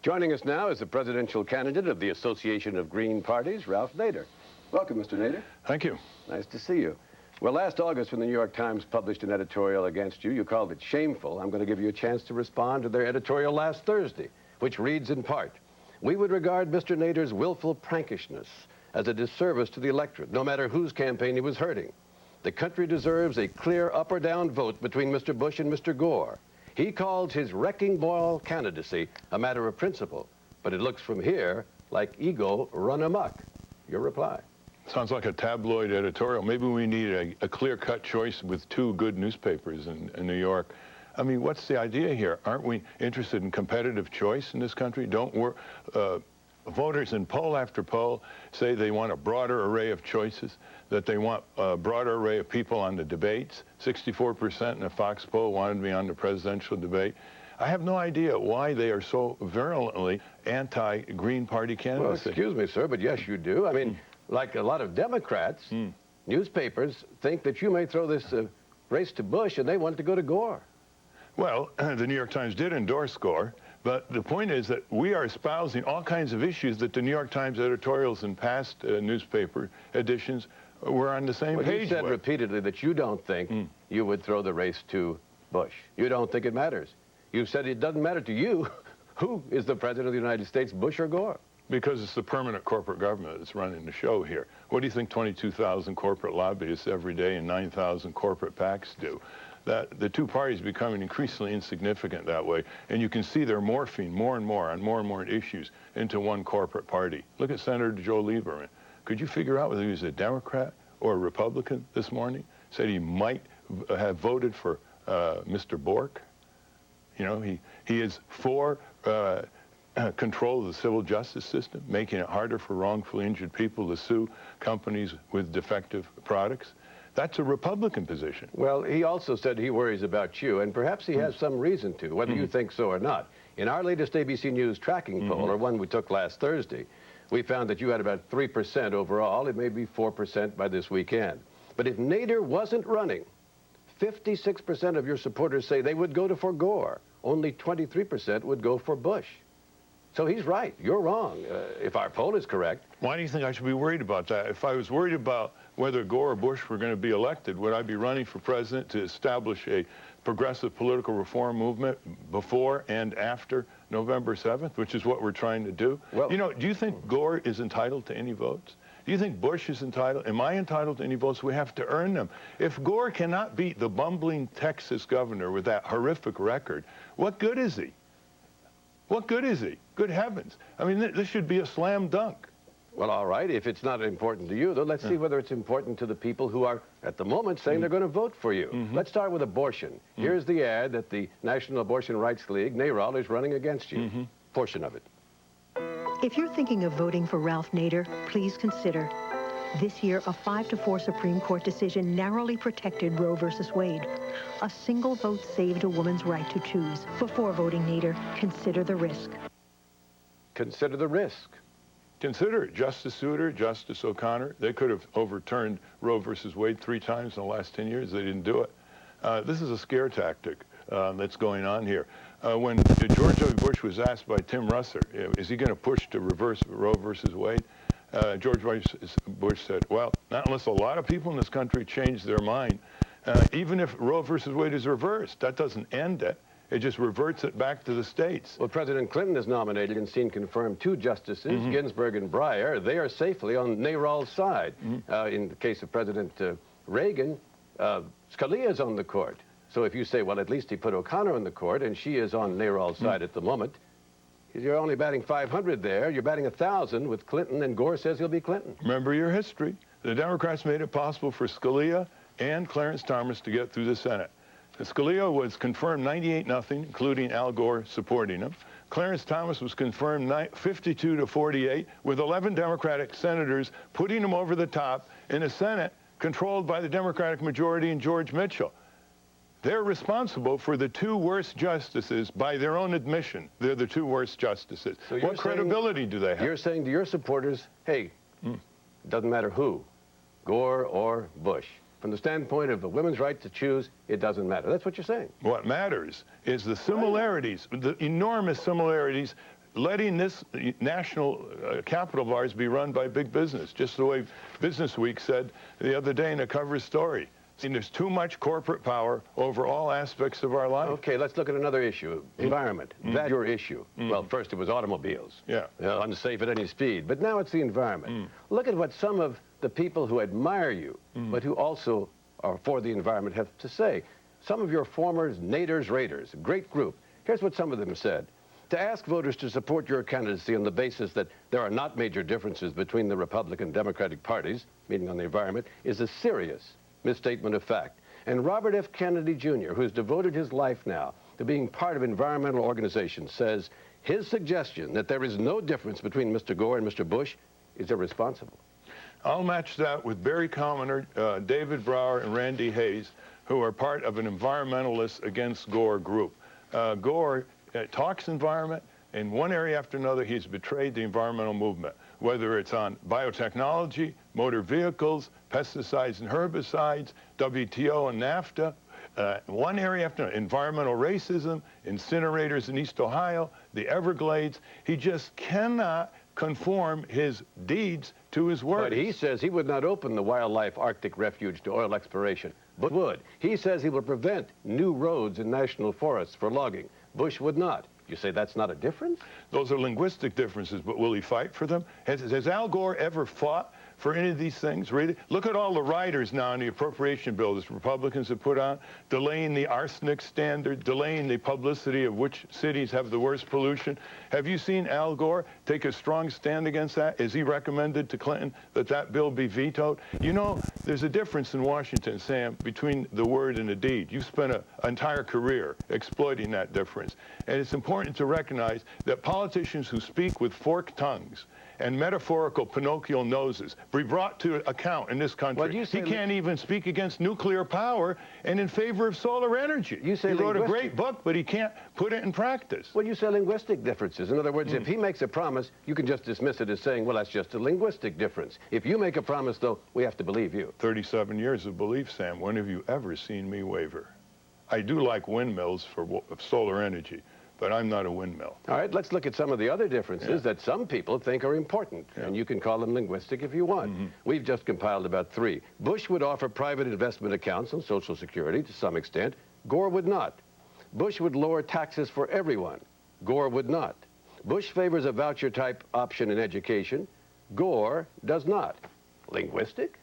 Joining us now is the presidential candidate of the Association of Green Parties, Ralph Nader. Welcome, Mr. Nader. Thank you. Nice to see you. Well, last August, when the New York Times published an editorial against you, you called it shameful. I'm going to give you a chance to respond to their editorial last Thursday, which reads in part, "We would regard Mr. Nader's willful prankishness as a disservice to the electorate, no matter whose campaign he was hurting. The country deserves a clear up or down vote between Mr. Bush and Mr. Gore. He called his wrecking ball candidacy a matter of principle, but it looks from here like ego run amok." Your reply? Sounds like a tabloid editorial. Maybe we need a clear-cut choice with two good newspapers in New York. I mean, what's the idea here? Aren't we interested in competitive choice in this country? Voters in poll after poll say they want a broader array of choices, that they want a broader array of people on the debates. 64% in a Fox poll wanted to be on the presidential debate. I have no idea why they are so virulently anti-Green Party candidacy. Well, excuse me, sir, but yes, you do. I mean, like a lot of Democrats, newspapers think that you may throw this race to Bush, and they want to go to Gore. Well, the New York Times did endorse Gore, but the point is that we are espousing all kinds of issues that the New York Times editorials in past newspaper editions were on the same page. You said repeatedly that you don't think you would throw the race to Bush. You don't think it matters. You said it doesn't matter to you who is the president of the United States, Bush or Gore. Because it's the permanent corporate government that's running the show here. What do you think 22,000 corporate lobbyists every day and 9,000 corporate PACs do? That the two parties becoming increasingly insignificant that way, and you can see they're morphing more and more on more and more issues into one corporate party. Look at Senator Joe Lieberman. Could you figure out whether he was a Democrat or a Republican this morning? Said he might have voted for Mr. Bork. You know, he is for control of the civil justice system, making it harder for wrongfully injured people to sue companies with defective products. That's a Republican position. Well, he also said he worries about you, and perhaps he has some reason to, whether you think so or not. In our latest ABC News tracking poll, or one we took last Thursday, we found that you had about 3% overall. It may be 4% by this weekend. But if Nader wasn't running, 56% of your supporters say they would go for Gore. Only 23% would go for Bush. So he's right. You're wrong, if our poll is correct. Why do you think I should be worried about that? If I was worried about whether Gore or Bush were going to be elected, would I be running for president to establish a progressive political reform movement before and after November 7th, which is what we're trying to do? Well, you know, do you think Gore is entitled to any votes? Do you think Bush is entitled? Am I entitled to any votes? We have to earn them. If Gore cannot beat the bumbling Texas governor with that horrific record, what good is he? What good is he? Good heavens. I mean, this should be a slam dunk. Well, all right. If it's not important to you, though, let's see whether it's important to the people who are, at the moment, saying they're going to vote for you. Let's start with abortion. Here's the ad that the National Abortion Rights League, NARAL, is running against you. Portion of it. If you're thinking of voting for Ralph Nader, please consider. This year, a 5-4 Supreme Court decision narrowly protected Roe v. Wade. A single vote saved a woman's right to choose. Before voting Nader, consider the risk. Consider the risk. Consider it. Justice Souter, Justice O'Connor, they could have overturned Roe v. Wade 3 times in the last 10 years. They didn't do it. This is a scare tactic that's going on here. When George W. Bush was asked by Tim Russer, is he going to push to reverse Roe v. Wade? George W. Bush said, well, not unless a lot of people in this country change their mind. Even if Roe v. Wade is reversed, that doesn't end it. It just reverts it back to the states. Well, President Clinton has nominated and seen confirmed 2 justices, Ginsburg and Breyer. They are safely on NARAL's side. In the case of President Reagan, Scalia is on the court. So if you say, well, at least he put O'Connor on the court, and she is on NARAL's side at the moment, you're only batting 500 there. You're batting 1,000 with Clinton, and Gore says he'll be Clinton. Remember your history. The Democrats made it possible for Scalia and Clarence Thomas to get through the Senate. Scalia was confirmed 98-0, including Al Gore supporting him. Clarence Thomas was confirmed 52-48, with 11 Democratic senators putting him over the top in a Senate controlled by the Democratic majority and George Mitchell. They're responsible for the 2 worst justices by their own admission. They're the 2 worst justices. So what credibility do they have? You're saying to your supporters, hey, it doesn't matter who, Gore or Bush. From the standpoint of a women's right to choose, it doesn't matter. That's what you're saying. What matters is the similarities, the enormous similarities letting this national capital of ours be run by big business, just the way Business Week said the other day in a cover story. See, there's too much corporate power over all aspects of our life. Okay, let's look at another issue, environment. That's your issue. Well, first it was automobiles. Yeah. Unsafe at any speed, but now it's the environment. Look at what some of the people who admire you, but who also are for the environment have to say. Some of your former Nader's Raiders, a great group. Here's what some of them said. To ask voters to support your candidacy on the basis that there are not major differences between the Republican and Democratic parties, meaning on the environment, is a serious misstatement of fact. And Robert F. Kennedy, Jr., who has devoted his life now to being part of environmental organizations, says his suggestion that there is no difference between Mr. Gore and Mr. Bush is irresponsible. I'll match that with Barry Commoner, David Brower, and Randy Hayes, who are part of an environmentalists against Gore group. Gore talks environment. In one area after another, he's betrayed the environmental movement, whether it's on biotechnology, motor vehicles, pesticides and herbicides, WTO and NAFTA. One area after another, environmental racism, incinerators in East Ohio, the Everglades. He just cannot conform his deeds to his words. But he says he would not open the wildlife Arctic refuge to oil exploration, but would. He says he will prevent new roads in national forests for logging. Bush would not. You say that's not a difference? Those are linguistic differences, but will he fight for them? Has Al Gore ever fought for any of these things, really? Look at all the riders now in the appropriation bill that Republicans have put on, delaying the arsenic standard, delaying the publicity of which cities have the worst pollution. Have you seen Al Gore take a strong stand against that? Is he recommended to Clinton that that bill be vetoed? You know, there's a difference in Washington, Sam, between the word and the deed. You've spent an entire career exploiting that difference. And it's important to recognize that politicians who speak with forked tongues and metaphorical Pinocchio noses be brought to account in this country. Well, he can't even speak against nuclear power and in favor of solar energy. You say he wrote a great book, but he can't put it in practice. Well, you say linguistic differences. In other words, if he makes a promise, you can just dismiss it as saying, well, that's just a linguistic difference. If you make a promise, though, we have to believe you. 37 years of belief, Sam. When have you ever seen me waver? I do like windmills for solar energy, but I'm not a windmill. All right, let's look at some of the other differences that some people think are important, and you can call them linguistic if you want. We've just compiled about 3. Bush would offer private investment accounts on Social Security to some extent. Gore would not. Bush would lower taxes for everyone. Gore would not. Bush favors a voucher-type option in education. Gore does not. Linguistic?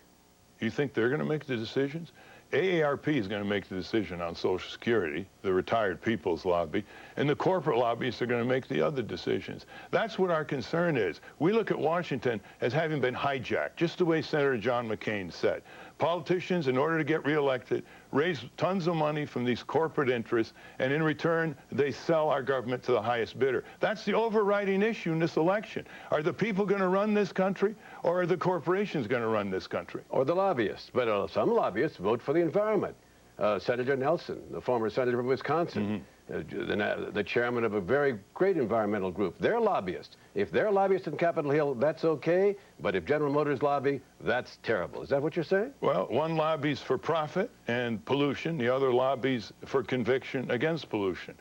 You think they're going to make the decisions? AARP is going to make the decision on Social Security, the retired people's lobby, and the corporate lobbyists are going to make the other decisions. That's what our concern is. We look at Washington as having been hijacked, just the way Senator John McCain said. Politicians, in order to get reelected, raise tons of money from these corporate interests, and in return, they sell our government to the highest bidder. That's the overriding issue in this election. Are the people going to run this country, or are the corporations going to run this country? Or the lobbyists. But some lobbyists vote for the environment. Senator Donelson, the former senator from Wisconsin, the chairman of a very great environmental group, they're lobbyists. If they're lobbyists in Capitol Hill, that's okay, but if General Motors lobby, that's terrible. Is that what you're saying? Well, one lobbies for profit and pollution, the other lobbies for conviction against pollution.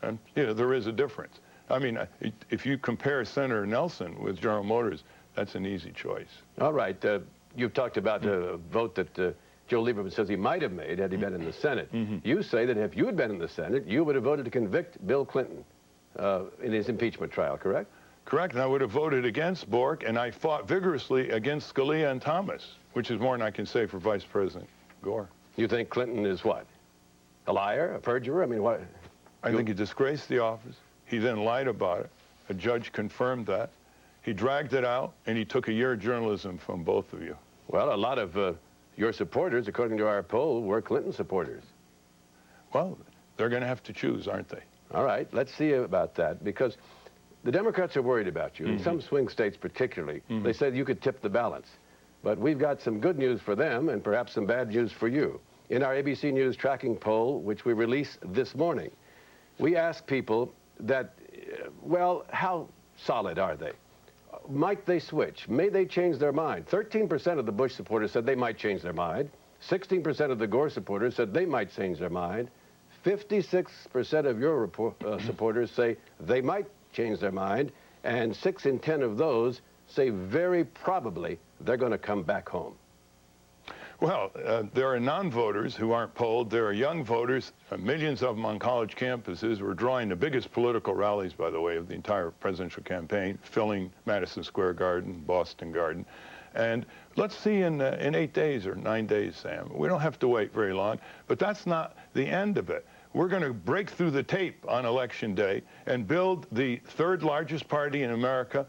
And, you know, there is a difference. I mean, if you compare Senator Nelson with General Motors, that's an easy choice. All right. You've talked about a vote that Joe Lieberman says he might have made had he been in the Senate. You say that if you had been in the Senate, you would have voted to convict Bill Clinton in his impeachment trial, correct? Correct, and I would have voted against Bork, and I fought vigorously against Scalia and Thomas, which is more than I can say for Vice President Gore. You think Clinton is what? A liar, a perjurer? I mean, what? I think he disgraced the office. He then lied about it. A judge confirmed that. He dragged it out, and he took a year of journalism from both of you. Well, a lot of your supporters, according to our poll, were Clinton supporters. Well, they're going to have to choose, aren't they? All right, let's see about that, because the Democrats are worried about you, in some swing states particularly. They said you could tip the balance. But we've got some good news for them and perhaps some bad news for you. In our ABC News tracking poll, which we released this morning, we asked people that, well, how solid are they? Might they switch? May they change their mind? 13% of the Bush supporters said they might change their mind. 16% of the Gore supporters said they might change their mind. 56% of your supporters say they might change their mind, and 6 in 10 of those say very probably they're going to come back home. Well, there are non-voters who aren't polled. There are young voters, millions of them on college campuses. We're drawing the biggest political rallies, by the way, of the entire presidential campaign, filling Madison Square Garden, Boston Garden. And let's see in 8 days or 9 days, Sam. We don't have to wait very long, but that's not the end of it. We're going to break through the tape on Election Day and build the third largest party in America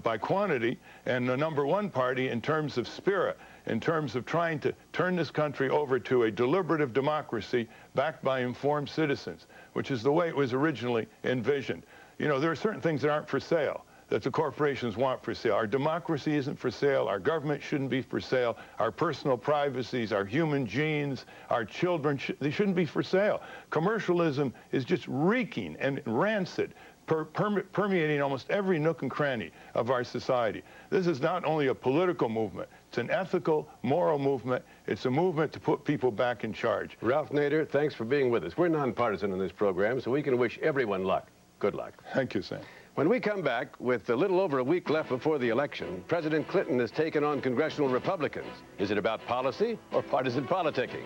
by quantity and the #1 party in terms of spirit, in terms of trying to turn this country over to a deliberative democracy backed by informed citizens, which is the way it was originally envisioned. You know, there are certain things that aren't for sale, that the corporations want for sale. Our democracy isn't for sale. Our government shouldn't be for sale. Our personal privacies, our human genes, our children, they shouldn't be for sale. Commercialism is just reeking and rancid, permeating almost every nook and cranny of our society. This is not only a political movement, it's an ethical, moral movement. It's a movement to put people back in charge. Ralph Nader, thanks for being with us. We're nonpartisan in this program, so we can wish everyone luck. Good luck. Thank you, Sam. When we come back, with a little over a week left before the election, President Clinton has taken on congressional Republicans. Is it about policy or partisan politicking?